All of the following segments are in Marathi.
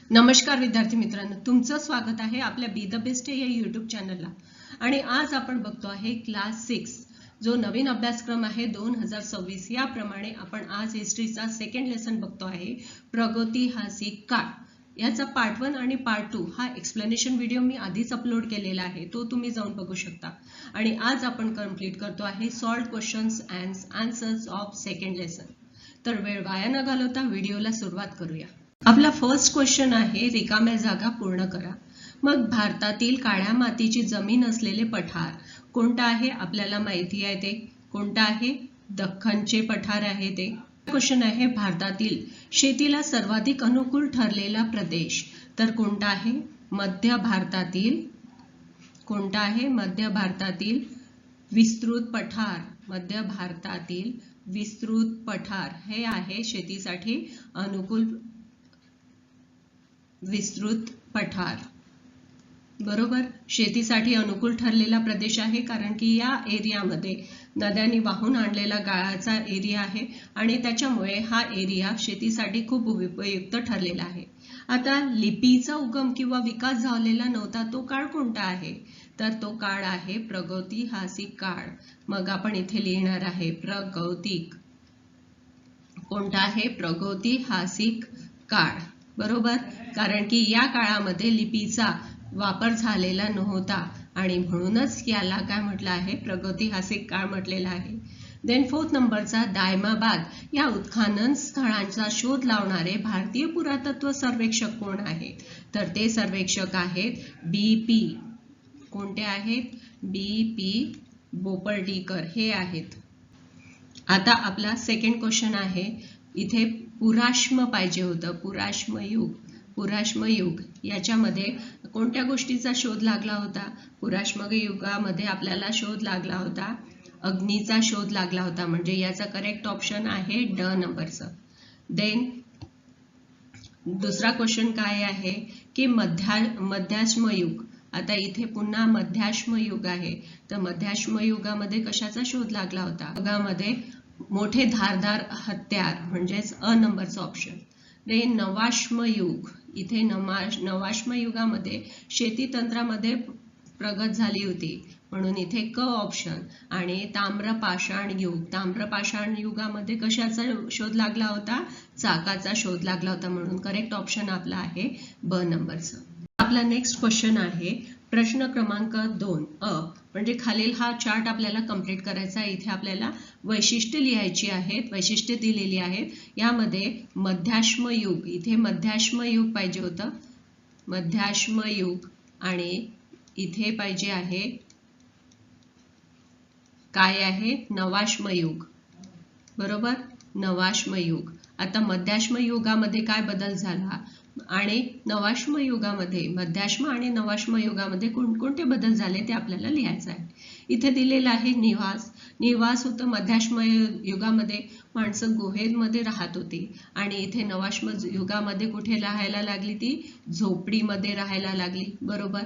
नमस्कार विद्यार्थी मित्रांनो, तुमचं स्वागत आहे आपल्या बी द बेस्ट या यूट्यूब चॅनलला। आणि आज आपण बघतो आहे क्लास 6 जो नवीन अभ्यासक्रम आहे 2026 याप्रमाणे आपण आज हिस्ट्रीचा सेकंड लेसन बघतो आहे प्रागैतिहासिक काळ। याचा पार्ट 1 आणि पार्ट 2 हा एक्सप्लेनेशन व्हिडिओ मी आधीच अपलोड केलेला आहे, तो तुम्ही जाऊन बघू शकता। आणि आज आपण कंप्लीट करतो आहे solved questions and answers of second lesson. तर वेळ वाया न घालवता व्हिडिओला सुरुवात करूया। आपला फर्स्ट क्वेश्चन आहे रिकाम्या जागा पूर्ण करा। मग भारतातील काळ्या मातीची जमीन असलेले पठार कोणता आहे? आपल्याला माहिती आहे ते कोणता आहे? दख्खनचे पठार आहे ते। क्वेश्चन आहे भारतातील शेतीला सर्वाधिक अनुकूल ठरलेला प्रदेश तर कोणता आहे? मध्य भारतातील कोणता आहे? मध्य भारतातील विस्तृत पठार। मध्य भारतातील विस्तृत पठार हे आहे शेतीसाठी अनुकूल विस्तृत पठार। बरोबर, शेतीसाठी अनुकूल ठरलेला प्रदेश आहे कारण की या एरियामध्ये नद्यांनी वाहून आणलेला गाळाचा एरिया आहे आणि त्याच्यामुळे हा एरिया शेतीसाठी खूप उपयुक्त ठरलेला आहे। आता लिपीचा उगम किंवा विकास झालेला नव्हता तो काळ कोणता आहे? तर तो काळ आहे प्रागैतिहासिक काळ। मग आपण इथे लिहिणार आहे प्रागैतिक। कोणता आहे? प्रागैतिहासिक काळ। बरोबर, कारण की या काळामध्ये लिपीचा वापर झालेला नव्हता आणि म्हणूनच याला काय म्हटलं आहे? प्रागैतिहासिक काळ म्हटलेला आहे। देन फोर्थ नंबरचा दायमाबाद या उत्खनन स्थळांचा शोध लावणारे भारतीय पुरातत्व सर्वेक्षक कोण आहेत? तर ते सर्वेक्षक आहेत BP। कोणते आहेत? BP बोपर्डीकर हे आहेत। आता आपला सेकंड क्वेश्चन आहे, इथे पुराश्म पाहिजे होतं, पुराश्म युग। पुराश्म युग याच्यामध्ये कोणत्या गोष्टीचा शोध लागला होता? पुराश्म युगामध्ये आपल्याला शोध लागला होता अग्नीचा शोध लागला होता, म्हणजे याचा करेक्ट ऑप्शन आहे ड नंबरचा। देन दुसरा क्वेश्चन काय आहे की मध्याश्म युग। आता इथे पुन्हा मध्याश्म युग आहे, तर मध्याश्म युगामध्ये कशाचा शोध लागला होता? युगामध्ये मोठे धारदार हत्यार म्हणजेच अ नंबरचा ऑप्शन। देन नवाश्म युग, इथे नवाश्म युगामध्ये शेती तंत्रामध्ये प्रगत झाली होती म्हणून इथे क ऑप्शन। आणि ताम्रपाषाण युग, ताम्रपाषाण युगामध्ये कशाचा शोध लागला होता? चाकाचा शोध लागला होता म्हणून करेक्ट ऑप्शन आपला आहे ब नंबरचा। आपला नेक्स्ट क्वेश्चन आहे प्रश्न क्रमांक 2 अ, म्हणजे खालील हा चार्ट आपल्याला कंप्लीट करायचा आहे। इथे आपल्याला वैशिष्ट्ये लिहायची आहेत, वैशिष्ट्ये दिलेली आहेत। यामध्ये मध्याश्म युग, इथे मध्याश्म युग पाहिजे होतं, मध्याश्म युग। आणि इथे पाहिजे आहे काय आहे? नवाश्म युग। बरोबर, नवाश्म युग। आता मध्याश्म युगामध्ये काय बदल झाला आणि नवाश्म युगामध्ये, मध्याश्म आणि नवाश्म युगामध्ये कोणकोणते बदल झाले ते आपल्याला लिहायचं आहे। इथे दिलेलं आहे निवास। निवास होतं मध्याश्म युगामध्ये माणसं गुहेमध्ये राहत होती आणि इथे नवाश्म युगामध्ये कुठे राहायला लागली? ती झोपडीमध्ये राहायला लागली। बरोबर।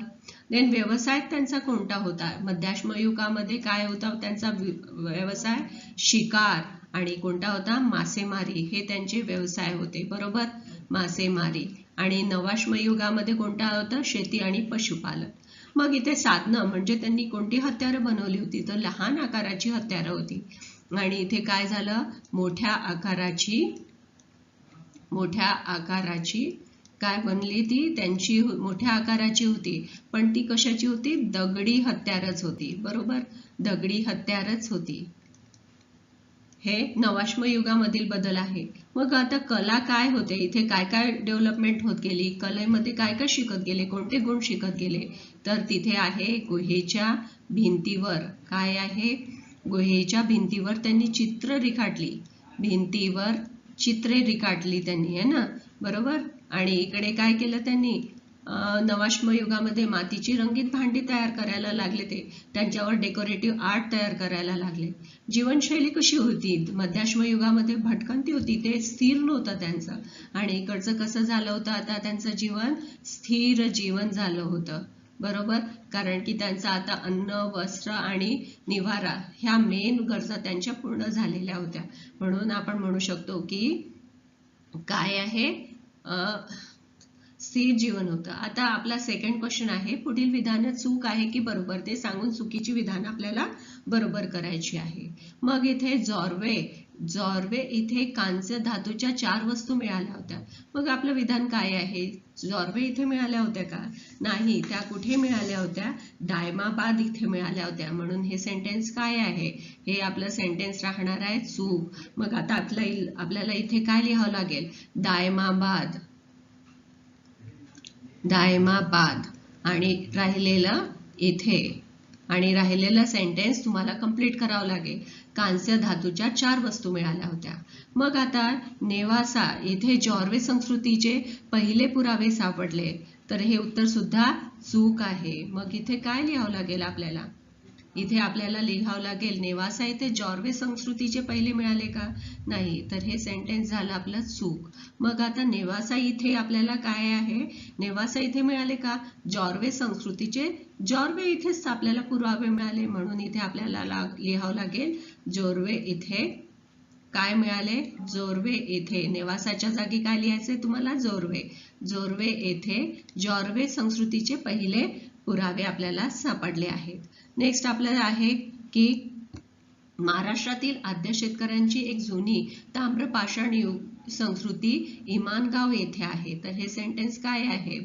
देन व्यवसाय त्यांचा कोणता होता? मध्याश्म युगामध्ये काय होता त्यांचा व्यवसाय? शिकार। आणि कोणता होता? मासेमारी, हे त्यांचे व्यवसाय होते। बरोबर, मासेमारी। आणि नवाश्म युगामध्ये कोणता होता? शेती आणि पशुपालन। मग इथे साधनं म्हणजे त्यांनी कोणती हत्यारं बनवली होती? तर लहान आकाराची हत्यारं होती। आणि इथे काय झालं? मोठ्या आकाराची काय बनली? ती त्यांची मोठ्या आकाराची होती, पण ती कशाची होती? दगडी हत्यारच होती। बरोबर, दगडी हत्यारच होती। हे नवाश्म युगामधील बदल आहे। मग आता कला काय होते? इथे काय काय डेव्हलपमेंट होत गेली? कलेमध्ये काय काय शिकत गेले? कोणते गुण शिकत गेले? तर तिथे आहे गुहेच्या भिंतीवर काय आहे? गुहेच्या भिंतीवर त्यांनी चित्र रेखाटली, भिंतीवर चित्रे रेखाटली त्यांनी, है ना? बरोबर। आणि इकडे काय केलं त्यांनी? नवाश्म युगामध्ये मातीची रंगीत भांडी तयार करायला लागले, ते त्यांच्यावर डेकोरेटिव्ह आर्ट तयार करायला लागले। जीवनशैली कशी होती? मध्याश्म युगामध्ये भटकंती होती, ते स्थिर नव्हतं त्यांचं। आणि इकडचं कसं झालं होतं? आता त्यांचं जीवन स्थिर जीवन झालं होतं। बरोबर, कारण की त्यांचं आता अन्न, वस्त्र आणि निवारा ह्या मेन गरजा त्यांच्या पूर्ण झालेल्या होत्या। म्हणून आपण म्हणू शकतो की काय आहे? स्थिर जीवन होतं. आता आपला सेकंड क्वेश्चन आहे, पुढील विधान चूक आहे की बरोबर ते सांगून चुकीची विधान आपल्याला बरोबर करायची आहे. मग इथे जॉर्वे इथे कांस्य धातूच्या 4 वस्तू मिळाल्या होत्या. मग आपलं विधान काय आहे? जॉर्वे इथे मिळाल्या होत्या का? नाही, त्या कुठे मिळाल्या होत्या? डायमाबाद इथे मिळाल्या होत्या. म्हणून हे सेंटेन्स काय आहे? हे आपलं सेंटेन्स राहणार आहे चूक. मग आता आपल्याला इथे काय लिहावं लागेल? दायमाबाद आणि राहिलेलं सेंटेन्स तुम्हाला कंप्लीट करावं लागेल. कांस्य धातूच्या 4 वस्तू मिळाल्या होत्या. मग आता नेवासा इथे जॉर्वे संस्कृतीचे पहिले पुरावे सापडले, तर हे उत्तर सुद्धा चूक आहे. मग इथे काय लिहावं लागेल आपल्याला? इथे आपल्याला लिहावं लागेल नेवासा इथे जॉर्वे संस्कृतीचे पहिले मिळाले का? नाही, तर हे सेंटेन्स झालं आपलं चूक. मग आता नेवासा इथे आपल्याला काय आहे? नेवासा इथे मिळाले का? जॉर्वे संस्कृतीचे जॉर्वे इथेच आपल्याला पुरावे मिळाले, म्हणून इथे आपल्याला लिहावं लागेल जोर्वे इथे काय मिळाले? जोर्वे इथे. नेवासाच्या जागी काय लिहायचे तुम्हाला? जोर्वे येथे जॉर्वे संस्कृतीचे पहिले पुरावे आपल्याला सापडले आहेत. नेक्स्ट आपल्याला आहे की महाराष्ट्रातील आद्य शेतकऱ्यांची एक जुनी ताम्रपाषाण युग संस्कृती इमानगाव येथे आहे. तर हे सेंटेन्स काय आहे?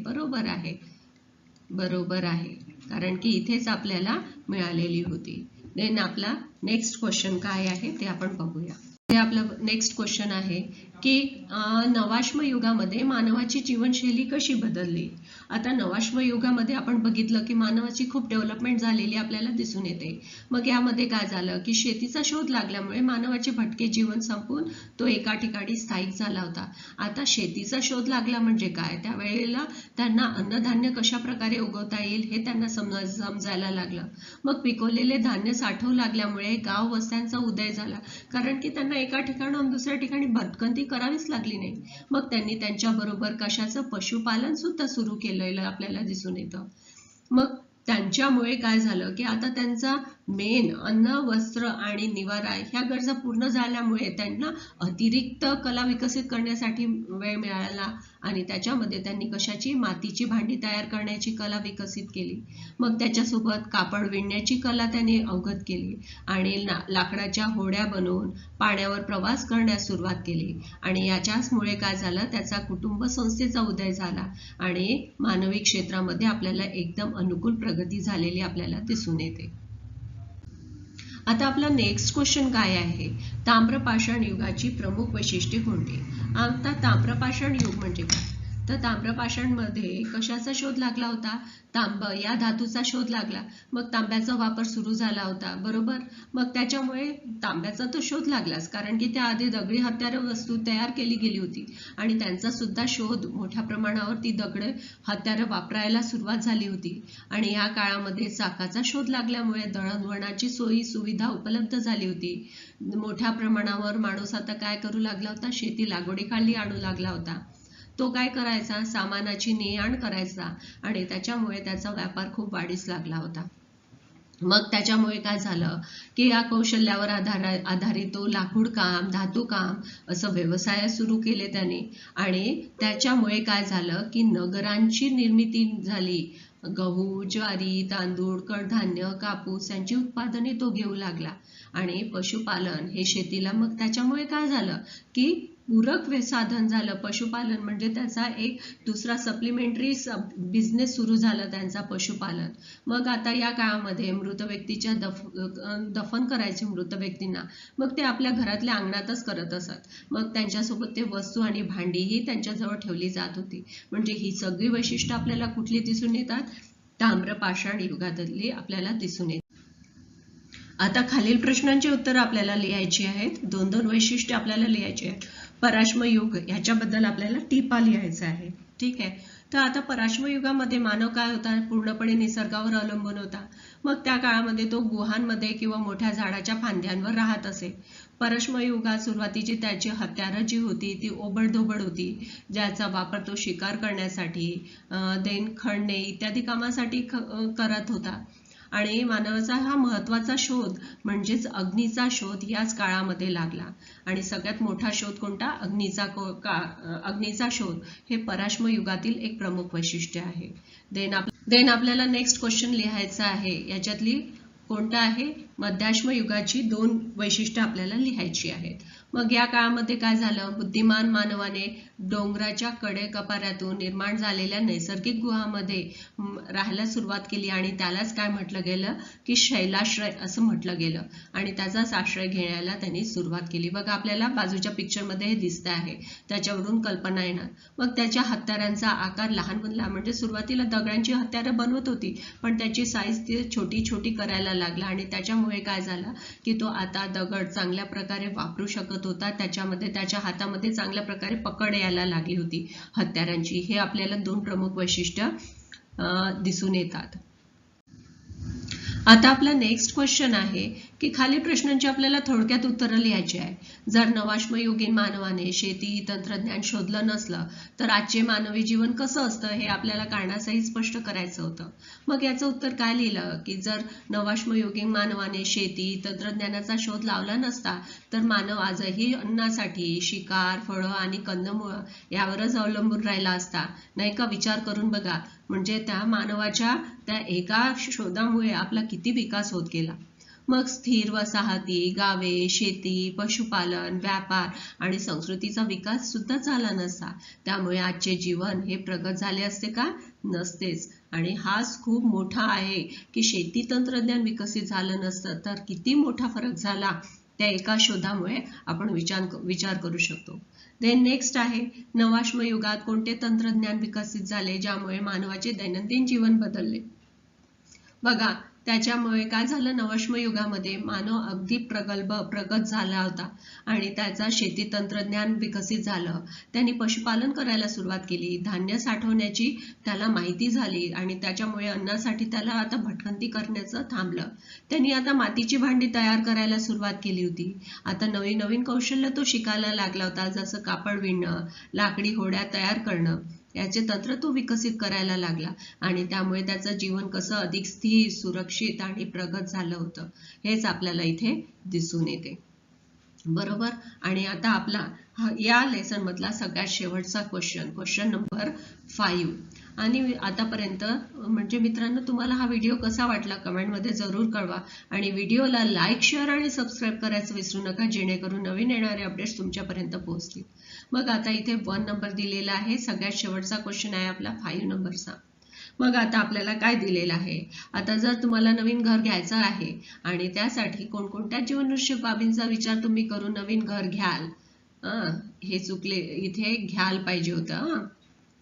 बरोबर आहे, कारण की इथेच आपल्याला मिळालेली होती. देन आपला नेक्स्ट क्वेश्चन काय आहे ते आपण बघूया. हे आपलं नेक्स्ट क्वेश्चन आहे की नवाश्म युगामध्ये मानवाची जीवनशैली कशी बदलली? आता नवाश्म युगामध्ये आपण बघितलं की मानवाची खूप डेव्हलपमेंट झालेली आपल्याला दिसून येते. मग यामध्ये काय झालं की शेतीचा शोध लागल्यामुळे मानवाचे भटके जीवन संपून तो एका ठिकाणी स्थायिक झाला होता. आता शेतीचा शोध लागला म्हणजे काय? त्यावेळेला त्यांना अन्नधान्य कशा प्रकारे उगवता येईल हे त्यांना समजायला लागलं. मग पिकवलेले धान्य साठवू लागल्यामुळे गाव वस्त्यांचा उदय झाला, कारण की त्यांना एका ठिकाणाहून दुसऱ्या ठिकाणी भटकंती करावीच लागली नाही. मग त्यांनी त्यांच्याबरोबर कशाचं? पशुपालन सुद्धा सुरू केलेलं आपल्याला दिसून येतं. मग त्यांच्यामुळे काय झालं की आता त्यांचा मेन अन्न, वस्त्र आणि निवारा ह्या गरजा पूर्ण झाल्यामुळे त्यांना अतिरिक्त कला विकसित करण्यासाठी वेळ मिळाला आणि त्याच्यामध्ये त्यांनी कशाची? मातीची भांडी तयार करण्याची कला विकसित केली. मग त्याच्यासोबत कापड विणण्याची कला त्यांनी अवगत केली आणि लाकडाच्या होड्या बनवून पाण्यावर प्रवास करण्यास सुरुवात केली. आणि याच्यामुळे काय झालं? त्याचा कुटुंब संस्थेचा उदय झाला आणि मानवी क्षेत्रामध्ये आपल्याला एकदम अनुकूल प्रगती झालेली आपल्याला दिसून येते. आता आपला नेक्स्ट क्वेश्चन काय आहे? ताम्रपाषाण युगाची प्रमुख वैशिष्ट्ये कोणती? आता ताम्रपाषाण युग म्हणजे काय? तर ताम्रपाषाणमध्ये कशाचा शोध लागला होता? तांब या धातूचा शोध लागला. मग तांब्याचा वापर सुरू झाला होता, बरोबर. मग त्याच्यामुळे तांब्याचा तो शोध लागलाच, कारण की त्याआधी दगडी हत्यारे वस्तू तयार केली गेली होती आणि त्यांचा सुद्धा शोध मोठ्या प्रमाणावर ती दगडी हत्यारे वापरायला सुरुवात झाली होती. आणि या काळामध्ये चाकाचा शोध लागल्यामुळे दळणवळणाची सोयी सुविधा उपलब्ध झाली होती. मोठ्या प्रमाणावर माणूस आता काय करू लागला होता? शेती लागवडीखाली आणू लागला होता. तो काय करायचा? सामानाची ने-आण करायचा आणि त्याच्यामुळे त्याचा व्यापार खूप वाढीस लागला होता. मग त्याच्यामुळे काय झालं की या कौशल्यावर आधारित तो लाकूड काम, धातू काम असं व्यवसाय सुरू केले त्याने. आणि त्याच्यामुळे काय झालं की नगरांची निर्मिती झाली. गहू, ज्वारी, तांदूळ, कडधान्य, कापूस यांची उत्पादने तो घेऊ लागला. आणि पशुपालन हे शेतीला मग त्याच्यामुळे काय झालं की पूरक साधन झालं. पशुपालन म्हणजे त्याचा एक दुसरा सप्लिमेंटरी बिझनेस सुरू झाला त्यांचा पशुपालन. मग आता या काळामध्ये मृत व्यक्तीच्या दफन करायचे मृत व्यक्तींना, मग ते आपल्या घरातल्या अंगणातच करत असत. मग त्यांच्यासोबत ते वस्तू आणि भांडीही त्यांच्याजवळ ठेवली जात होती. म्हणजे ही सगळी वैशिष्ट्य आपल्याला कुठली दिसून येतात? ताम्रपाषाण युगातली आपल्याला दिसून येतात. आता खालील प्रश्नांची उत्तर आपल्याला लिहायची आहेत. 2-2 वैशिष्ट्ये आपल्याला लिहायची आहेत. पराश्म युग याच्याबद्दल आपल्याला टिपा लिहायचा आहे, ठीक आहे. तर आता पराश्म युगामध्ये मानव काय होता? पूर्णपणे निसर्गावर अवलंबून होता. मग त्या काळामध्ये तो गुहांमध्ये किंवा मोठ्या झाडाच्या फांद्यांवर राहत असे. पराश्म युगात सुरुवातीची त्याची हत्यारं जी होती ती ओबडधोबड होती, ज्याचा वापर तो शिकार करण्यासाठी, खणणे इत्यादी कामासाठी करत होता. आणि मानवाचा हा महत्त्वाचा शोध म्हणजेच अग्नीचा शोध याच काळामध्ये लागला. आणि सगळ्यात मोठा शोध कोणता? अग्नीचा शोध हे पराश्म युगातील एक प्रमुख वैशिष्ट्य आहे. देन आपल्याला नेक्स्ट क्वेश्चन लिहायचा आहे. याच्यातली कोणता आहे? मध्याश्म युगाची 2 वैशिष्ट्ये आपल्याला लिहायची आहेत. मग या काळामध्ये काय झालं? बुद्धिमान मानवाने डोंगराच्या कडेकपाऱ्यातून निर्माण झालेल्या नैसर्गिक गुहामध्ये राहायला सुरुवात केली आणि त्यालाच काय म्हटलं गेलं की शैलाश्रय असं म्हटलं गेलं आणि त्याचाच आश्रय घेण्याला त्यांनी सुरुवात केली. बघा आपल्याला बाजूच्या पिक्चरमध्ये हे दिसतं आहे, त्याच्यावरून कल्पना येणार. मग त्याच्या हत्यारांचा आकार लहान बनला, म्हणजे सुरुवातीला दगडांची हत्यारं बनवत होती पण त्याची साईज ती छोटी छोटी करायला लागला आणि त्याच्यामुळे काय झालं की तो आता दगड चांगल्या प्रकारे वापरू शकत होता. त्याच्यामध्ये त्याच्या हातामध्ये चांगल्या प्रकारे पकड यायला लागली होती हत्यारांची. हे आपल्याला 2 प्रमुख वैशिष्ट्य दिसून येतात. आता आपला नेक्स्ट क्वेश्चन आहे की खालील प्रश्नांची आपल्याला थोडक्यात उत्तरं लिहायची आहे. जर नवाश्मयुगीन मानवाने शेती तंत्रज्ञान शोधलं नसलं तर आजचे मानवी जीवन कसं असतं हे आपल्याला कारणासहित स्पष्ट करायचं होतं. मग याचं उत्तर काय लिहिलं की जर नवाश्मयुगीन मानवाने शेती तंत्रज्ञानाचा शोध लावला नसता तर मानव आजही अन्नासाठी शिकार, फळं आणि कंदमुळं यावरच अवलंबून राहिला असता. नाही का? विचार करून बघा. म्हणजे त्या मानवाच्या त्या एका शोधामुळे आपला किती विकास होत गेला. मग स्थिर वसाहती, गावे, शेती, पशुपालन, व्यापार आणि संस्कृतीचा विकास सुद्धा झाला नसता. त्यामुळे आजचे जीवन हे प्रगत झाले असते का? नसतेच. आणि हाच खूप मोठा आहे की शेती तंत्रज्ञान विकसित झालं नसतं तर किती मोठा फरक झाला त्या एका शोधामुळे आपण विचार करू शकतो. देन नेक्स्ट आहे नवाश्म युगात कोणते तंत्रज्ञान विकसित झाले ज्यामुळे मानवाचे दैनंदिन जीवन बदलले. बघा त्याच्यामुळे काय झालं? नवाश्म युगामध्ये मानव अगदी प्रगत झाला होता आणि त्याचा शेती तंत्रज्ञान विकसित झालं. त्यांनी पशुपालन करायला सुरुवात केली, धान्य साठवण्याची त्याला माहिती झाली आणि त्याच्यामुळे अन्नासाठी त्याला आता भटकंती करण्याचं थांबलं. त्यांनी आता मातीची भांडी तयार करायला सुरुवात केली होती. आता नवीन नवीन कौशल्य तो शिकायला लागला होता, जसं कापड विणणं, लाकडी होड्या तयार करणं याचे तंत्र तो विकसित करायला लागला आणि त्यामुळे त्याचं जीवन कसं अधिक स्थिर, सुरक्षित आणि प्रगत झालं होतं हेच आपल्याला इथे दिसून येते. बरोबर. आणि आता आपला या लेसन मधला सगळ्यात शेवटचा क्वेश्चन नंबर 5. आणि आतापर्यंत म्हणजे मित्रांनो तुम्हाला हा व्हिडिओ कसा वाटला कमेंटमध्ये जरूर कळवा आणि व्हिडिओला लाईक, शेअर आणि सबस्क्राईब करायचं विसरू नका जेणेकरून नवीन येणारे अपडेट्स तुमच्यापर्यंत पोहोचतील. मग आता इथे 1 नंबर दिलेला आहे. सगळ्यात शेवटचा क्वेश्चन आहे आपला 5 नंबरचा. मग आता आपल्याला काय दिलेलं आहे? आता जर तुम्हाला नवीन घर घ्यायचं आहे आणि त्यासाठी कोणकोणत्या जीवनावश्यक बाबींचा विचार तुम्ही करून नवीन घर घ्याल, हे चुकले, इथे घ्याल पाहिजे होतं.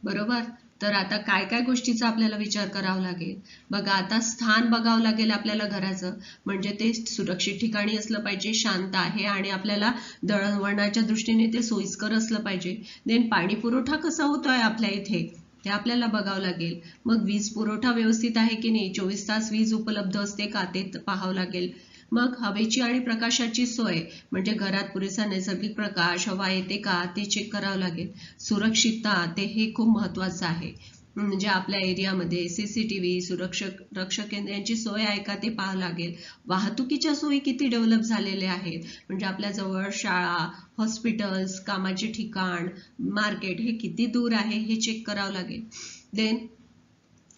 बरोबर. तर आता काय काय गोष्टीचा आपल्याला विचार करावा लागेल? बघा आता स्थान बघावं लागेल आपल्याला घराचं, म्हणजे ते सुरक्षित ठिकाणी असलं पाहिजे, शांत आहे आणि आपल्याला दळणवळणाच्या दृष्टीने ते सोयीस्कर असलं पाहिजे. देन पाणी पुरवठा कसा होतोय आपल्या इथे ते आपल्याला बघावं लागेल. मग वीज पुरवठा व्यवस्थित आहे की नाही, 24 तास वीज उपलब्ध असते का ते पाहावं लागेल. मग हवेची आणि प्रकाशाची सोय, म्हणजे घरात पुरेसा नैसर्गिक प्रकाश, हवा येते का ते चेक करावं लागेल. सुरक्षितता ते हे खूप महत्त्वाचं आहे, म्हणजे आपल्या एरियामध्ये CCTV, रक्षक केंद्र यांची सोय आहे का ते पाहावं लागेल. वाहतुकीच्या सोयी किती डेव्हलप झालेल्या आहेत, म्हणजे आपल्या जवळ शाळा, हॉस्पिटल्स, कामाचे ठिकाण, मार्केट हे किती दूर आहे हे चेक करावं लागेल. देन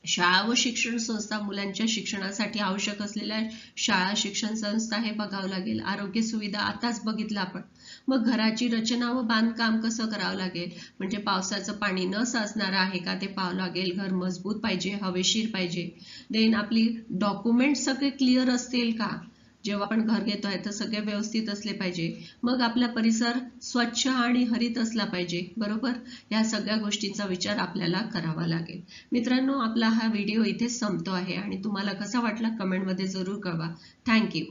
शाळा व शिक्षण संस्था, मुलांच्या शिक्षणासाठी आवश्यक असलेल्या शाळा, शिक्षण संस्था हे बघावं लागेल. आरोग्य सुविधा आताच बघितलं आपण. मग घराची रचना व बांधकाम कसं करावं लागेल, म्हणजे पावसाचं पाणी न साचणार आहे का ते पाहावं लागेल. घर मजबूत पाहिजे, हवेशीर पाहिजे. देन आपली डॉक्युमेंट सगळे क्लिअर असतील का, जेव्हा आपण घर घेतोय तर सगळे व्यवस्थित असले पाहिजे. मग आपला परिसर स्वच्छ आणि हरित असला पाहिजे. बरोबर. या सगळ्या गोष्टींचा विचार आपल्याला करावा लागेल. मित्रांनो आपला हा व्हिडिओ इथे संपतो आहे आणि तुम्हाला कसा वाटला कमेंटमध्ये जरूर कळवा. थँक्यू.